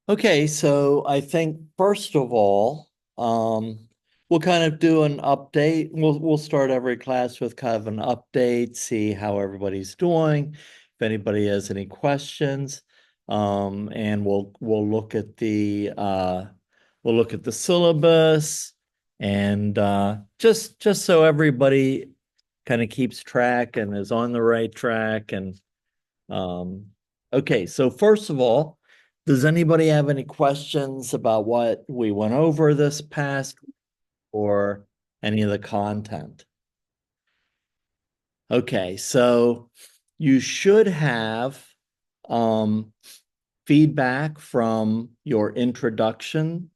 Okay, so I think first of all, we'll kind of do an update. We'll start every class with kind of an update, see how everybody's doing, if anybody has any questions. And we'll look at the syllabus and just so everybody kind of keeps track and is on the right track and okay, so first of all, does anybody have any questions about what we went over this past or any of the content? Okay, so you should have um, feedback from your introduction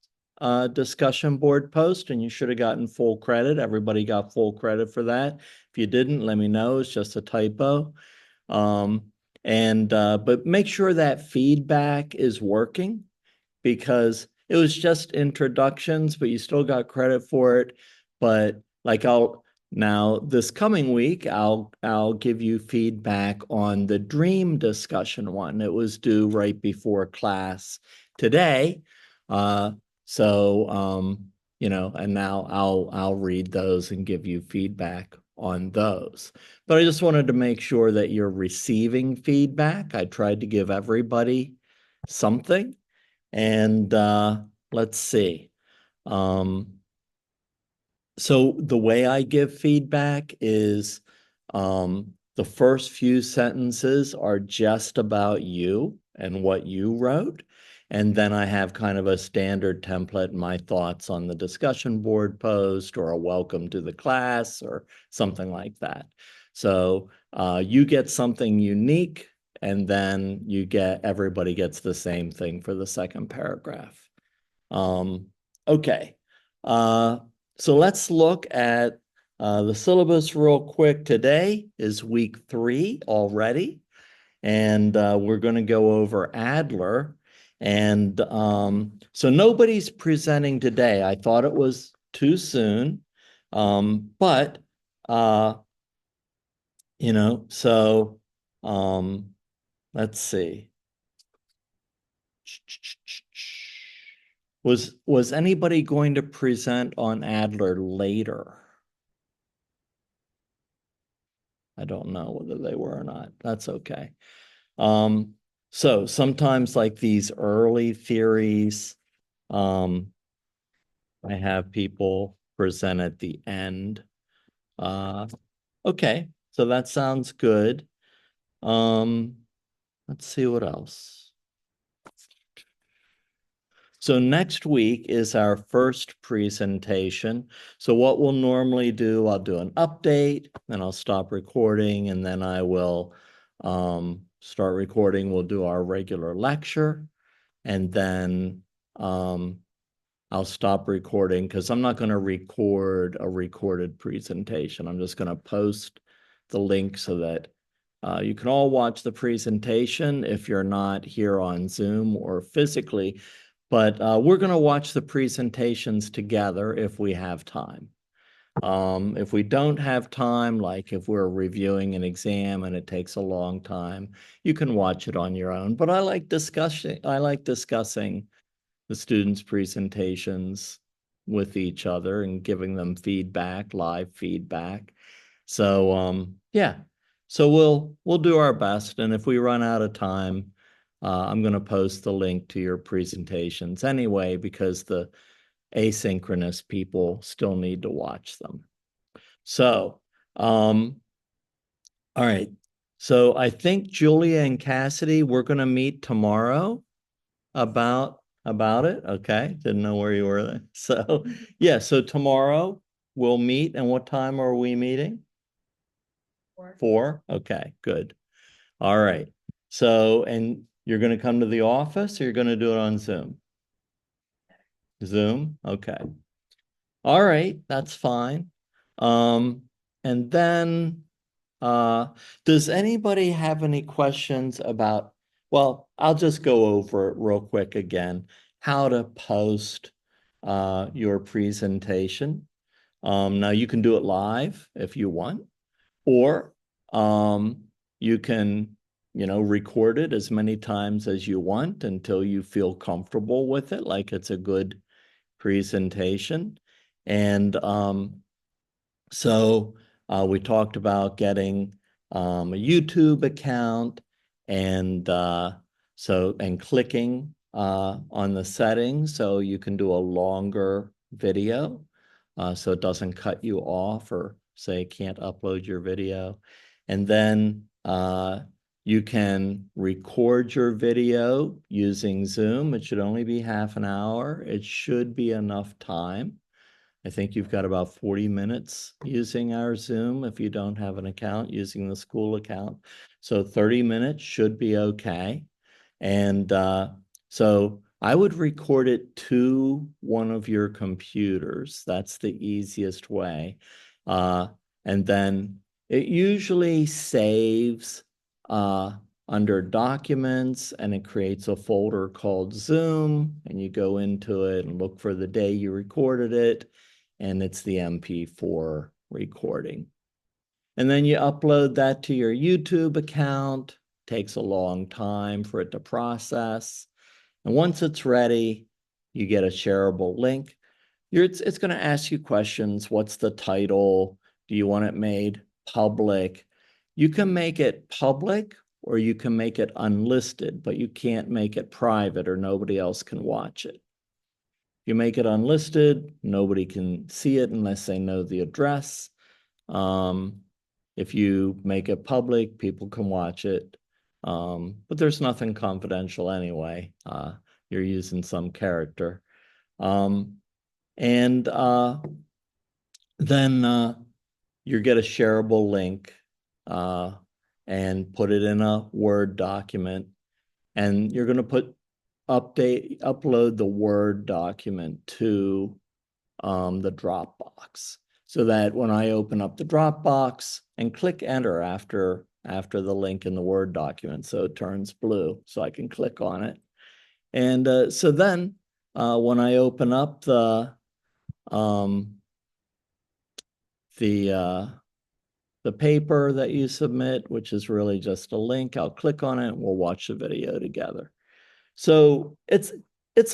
discussion board post, and you should have gotten full credit. Everybody got full credit for that. If you didn't, let me know. It's just a typo. Um, but make sure that feedback is working because it was just introductions, but you still got credit for it. But like I'll now this coming week, I'll give you feedback on the dream discussion one. It was due right before class today. Uh, and now I'll read those and give you feedback on those. But I just wanted to make sure that you're receiving feedback. I tried to give everybody something. And let's see. Um, so the way I give feedback is the first few sentences are just about you and what you wrote. And then I have kind of a standard template, my thoughts on the discussion board post or a welcome to the class or something like that. So you get something unique and then everybody gets the same thing for the second paragraph. Um, okay. Uh, so let's look at the syllabus real quick. Today is week 3 already, and we're going to go over Adler. And so nobody's presenting today. I thought it was too soon, but uh, so let's see. Was anybody going to present on Adler later? I don't know whether they were or not. That's okay. So sometimes like these early theories, um, I have people present at the end. Uh, okay, so that sounds good. Um, let's see what else. So next week is our first presentation. So what we'll normally do, I'll do an update, then I'll stop recording, and then I will start recording. We'll do our regular lecture, and then I'll stop recording because I'm not going to record a recorded presentation. I'm just going to post the link so that you can all watch the presentation if you're not here on Zoom or physically. But we're going to watch the presentations together if we have time. If we don't have time, like if we're reviewing an exam and it takes a long time, you can watch it on your own. But I like discussing the students' presentations with each other and giving them feedback, live feedback. So yeah, so we'll do our best, and if we run out of time, I'm going to post the link to your presentations anyway because the asynchronous people still need to watch them. So, all right. So I think Julia and Cassidy, we're going to meet tomorrow about it. Okay. Didn't know where you were there. So yeah, so tomorrow we'll meet. And what time are we meeting? 4. Okay, good. All right. So, and you're going to come to the office or you're going to do it on Zoom? Zoom? Okay. All right, that's fine. Um, and then uh does anybody have any questions about, well, I'll just go over it real quick again, how to post your presentation. Now you can do it live if you want, or um you can record it as many times as you want until you feel comfortable with it, like it's a good presentation. And so we talked about getting a YouTube account and clicking on the settings so you can do a longer video so it doesn't cut you off or say can't upload your video. And then you can record your video using Zoom. It should only be half an hour. It should be enough time. I think you've got about 40 minutes using our Zoom if you don't have an account using the school account. So 30 minutes should be okay. And so I would record it to one of your computers. That's the easiest way. And then it usually saves under Documents, and it creates a folder called Zoom, and you go into it and look for the day you recorded it, and it's the MP4 recording. And then you upload that to your YouTube account. Takes a long time for it to process. And once it's ready, you get a shareable link. It's going to ask you questions. What's the title? Do you want it made public? You can make it public or you can make it unlisted, but you can't make it private or nobody else can watch it. If you make it unlisted, nobody can see it unless they know the address. If you make it public, people can watch it. But there's nothing confidential anyway. You're using some character. And then you get a shareable link and put it in a Word document. And you're going to upload the Word document to the Dropbox, so that when I open up the Dropbox and click enter after the link in the Word document, so it turns blue, so I can click on it. And so then when I open up the paper that you submit, which is really just a link, I'll click on it and we'll watch the video together. So it's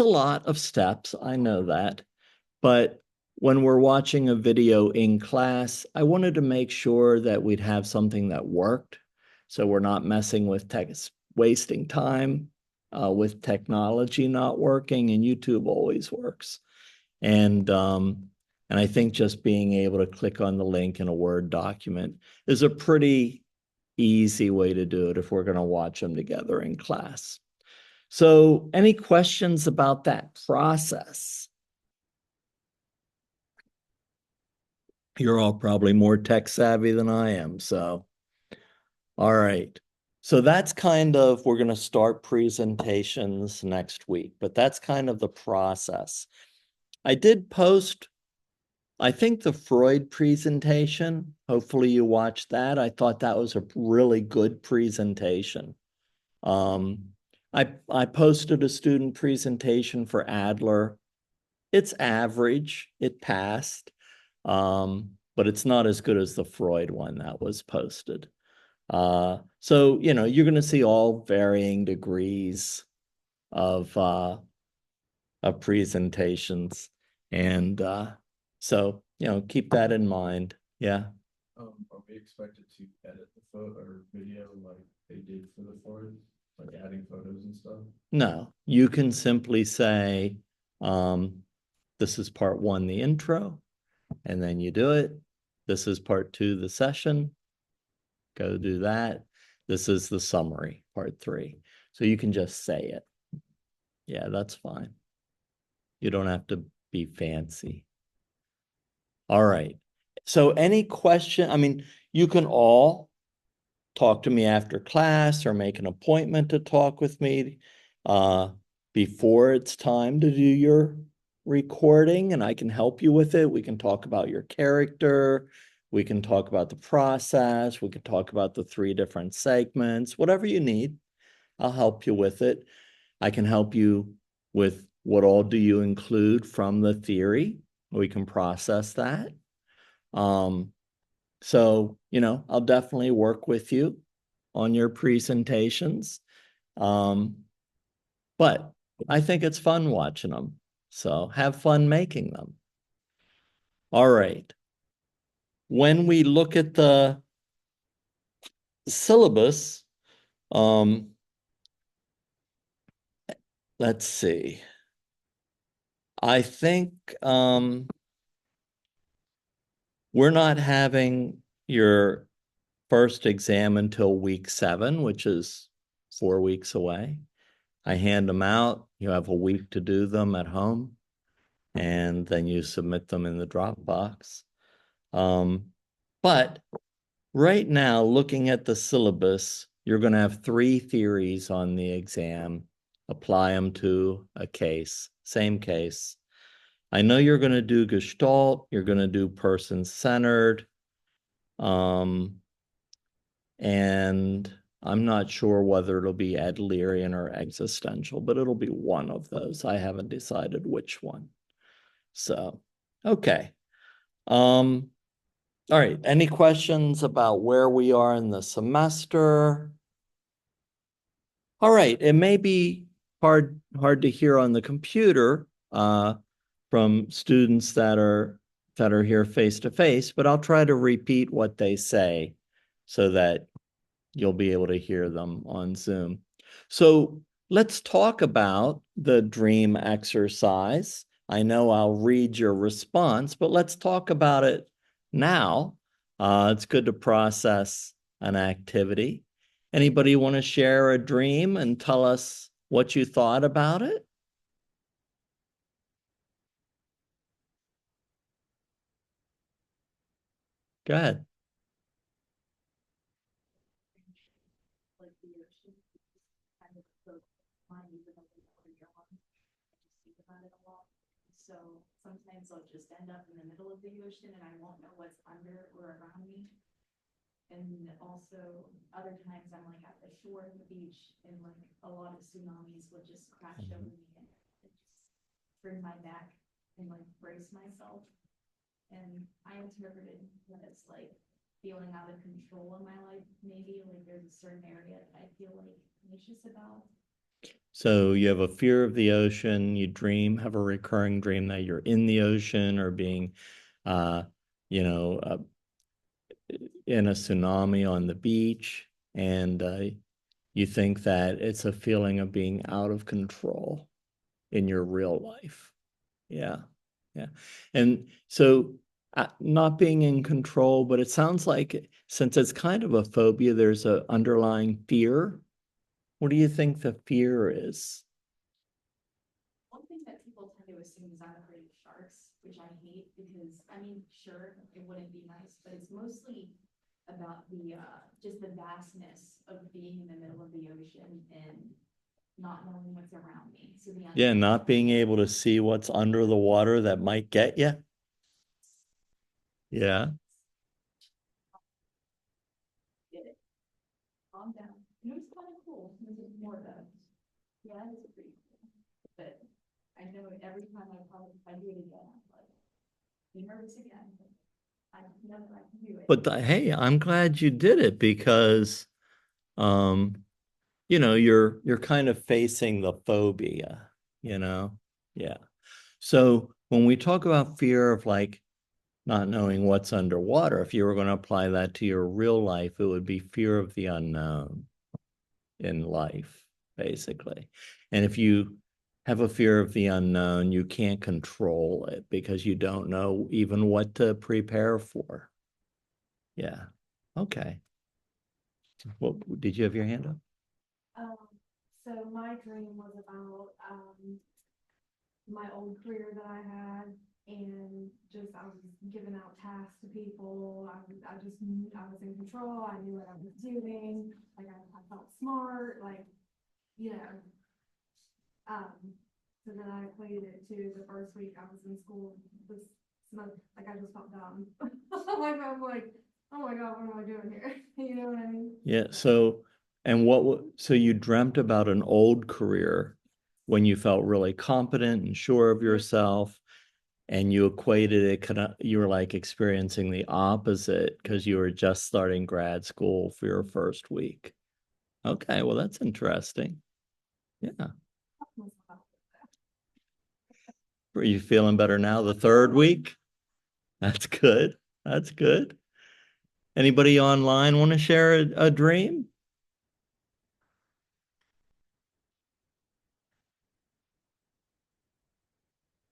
a lot of steps, I know that, but when we're watching a video in class, I wanted to make sure that we'd have something that worked, so we're not messing with wasting time with technology not working, and YouTube always works. And I think just being able to click on the link in a Word document is a pretty easy way to do it if we're going to watch them together in class. So any questions about that process? You're all probably more tech savvy than I am, so. All right. So that's kind of, we're going to start presentations next week, but that's kind of the process. I did post, I think, the Freud presentation. Hopefully you watched that. I thought that was a really good presentation. I posted a student presentation for Adler. It's average, it passed, but it's not as good as the Freud one that was posted. So, you're going to see all varying degrees of presentations. And so, keep that in mind. Yeah. Are we expected to edit the photo or video like they did for the Ford, like adding photos and stuff? No, you can simply say, this is part 1, the intro, and then you do it. This is part 2, the session. Go do that. This is the summary, part 3. So you can just say it. Yeah, that's fine. You don't have to be fancy. All right. So any question, I mean, you can all talk to me after class or make an appointment to talk with me before it's time to do your recording, and I can help you with it. We can talk about your character. We can talk about the process. We can talk about the 3 different segments, whatever you need. I'll help you with it. I can help you with what all do you include from the theory. We can process that. So, I'll definitely work with you on your presentations. But I think it's fun watching them. So have fun making them. All right. When we look at the syllabus, let's see. I think we're not having your first exam until week 7, which is 4 weeks away. I hand them out. You have a week to do them at home, and then you submit them in the Dropbox. But right now, looking at the syllabus, you're going to have 3 theories on the exam. Apply them to a case, same case. I know you're going to do Gestalt, you're going to do person-centered, and I'm not sure whether it'll be Adlerian or existential, but it'll be one of those. I haven't decided which one. So, okay. All right. Any questions about where we are in the semester? All right. It may be hard to hear on the computer from students that are here face to face, but I'll try to repeat what they say so that you'll be able to hear them on Zoom. So let's talk about the dream exercise. I know I'll read your response, but let's talk about it now. It's good to process an activity. Anybody want to share a dream and tell us what you thought about it? Go ahead. Like the ocean, kind of the mind, even though we're young, I just think about it a lot. So sometimes I'll just end up in the middle of the ocean and I won't know what's under or around me. And also other times I'm like at the shore of the beach and like a lot of tsunamis would just crash over me and just bring my back and like brace myself. And I interpreted that as like feeling out of control in my life, maybe like there's a certain area that I feel like anxious about. So you have a fear of the ocean, you have a recurring dream that you're in the ocean or being, you know, in a tsunami on the beach, and you think that it's a feeling of being out of control in your real life. Yeah. Yeah. And so not being in control, but it sounds like since it's kind of a phobia, there's an underlying fear. What do you think the fear is? One thing that people tend to assume is I'm afraid of sharks, which I hate because, I mean, sure, it wouldn't be nice, but it's mostly about the, just the vastness of being in the middle of the ocean and not knowing what's around me. So the Yeah, not being able to see what's under the water that might get you. Yeah. Get it. Calm down. It was kind of cool. This is more of a, yeah, it's pretty cool. But I know every time if I do it again, I'm like, be nervous again. But I know that I can do it. But hey, I'm glad you did it because um you're kind of facing the phobia, you know? Yeah. So when we talk about fear of like not knowing what's underwater, if you were going to apply that to your real life, it would be fear of the unknown in life, basically. And if you have a fear of the unknown, you can't control it because you don't know even what to prepare for. Yeah. Okay. Well, did you have your hand up? So my dream was about my old career that I had, and just I was giving out tasks to people. I just knew I was in control. I knew what I was doing. Like I felt smart. Like you know. So then I equated it to the first week I was in school. This smoke, like I just felt dumb. Like I'm like, oh my god, what am I doing here? You know what I mean? Yeah. So, and so you dreamt about an old career when you felt really competent and sure of yourself, and you equated it you were like experiencing the opposite because you were just starting grad school for your first week. Okay, well, that's interesting. Yeah. Are you feeling better now, the third week? That's good. That's good. Anybody online want to share a dream?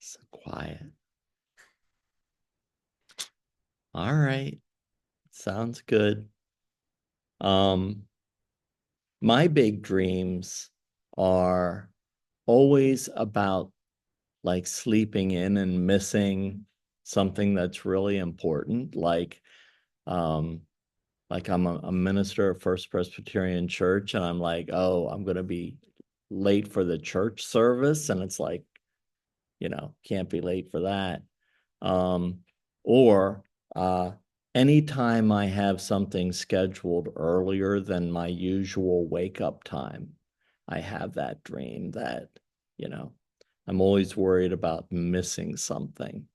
So quiet. All right. Sounds good. My big dreams are always about like sleeping in and missing something that's really important. Like I'm a minister at First Presbyterian Church, and I'm like, oh, I'm gonna be late for the church service, and it's like, can't be late for that. Um, or anytime I have something scheduled earlier than my usual wake up time, I have that dream that, you know, I'm always worried about missing something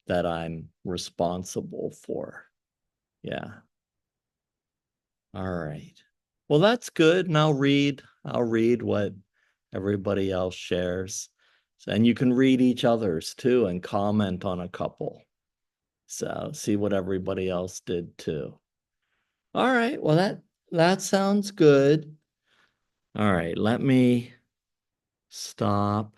that I'm responsible for. Yeah. All right. Well, that's good. And I'll read what everybody else shares. And you can read each other's too and comment on a couple. So see what everybody else did too. All right. Well, that sounds good. All right. Let me stop